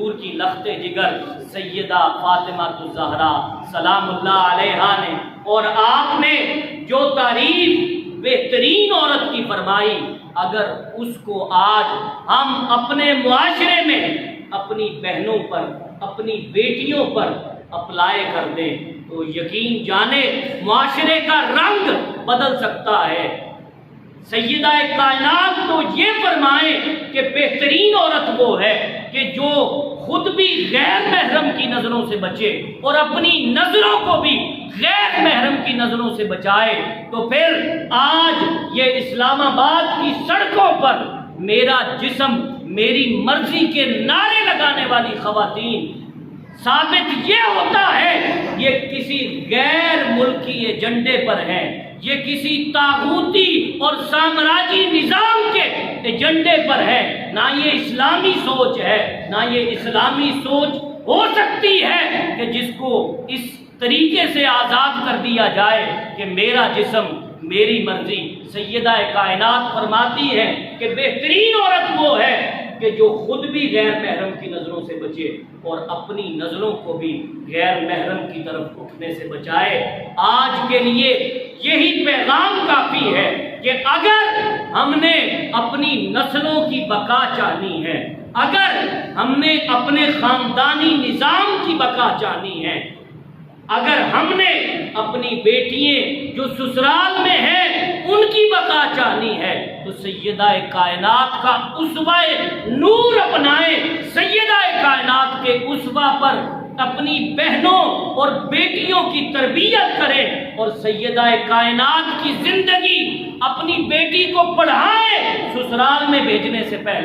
حضور کی لخت جگر سیدہ فاطمہ الزہرا سلام اللہ علیہا نے، اور آپ نے جو تعریف بہترین عورت کی فرمائی، اگر اس کو آج ہم اپنے معاشرے میں اپنی بہنوں پر، اپنی بیٹیوں پر اپلائی کر دیں تو یقین جانے معاشرے کا رنگ بدل سکتا ہے۔ سیدہ کائنات تو یہ فرمائیں کہ بہترین عورت وہ ہے کہ جو خود بھی غیر محرم کی نظروں سے بچے اور اپنی نظروں کو بھی غیر محرم کی نظروں سے بچائے۔ تو پھر آج یہ اسلام آباد کی سڑکوں پر میرا جسم میری مرضی کے نعرے لگانے والی خواتین، ثابت یہ ہوتا ہے یہ کسی غیر ملکی ایجنڈے پر ہے، یہ کسی طاغوتی اور سامراجی نظام کے ایجنڈے پر ہے۔ نہ یہ اسلامی سوچ ہے، نہ یہ اسلامی سوچ ہو سکتی ہے کہ جس کو اس طریقے سے آزاد کر دیا جائے کہ میرا جسم میری مرضی۔ سیدہ کائنات فرماتی ہے کہ بہترین عورت وہ ہے کہ جو خود بھی غیر محرم کی نظروں سے بچے اور اپنی نظروں کو بھی غیر محرم کی طرف اٹھنے سے بچائے۔ آج کے لیے یہی پیغام کافی ہے کہ اگر ہم نے اپنی نسلوں کی بقا چاہنی ہے، اگر ہم نے اپنے خاندانی نظام کی بقا چاہنی ہے، اگر ہم نے اپنی بیٹیاں جو سسرال میں ہیں ان کی بقا چاہنی ہے تو سیدہ کائنات کا اسوہ نور اپنائیں، سیدہ کائنات کے اسوہ پر اپنی بہنوں اور بیٹیوں کی تربیت کریں اور سیدہ کائنات کی زندگی اپنی بیٹی کو پڑھائیں سسرال میں بھیجنے سے پہلے۔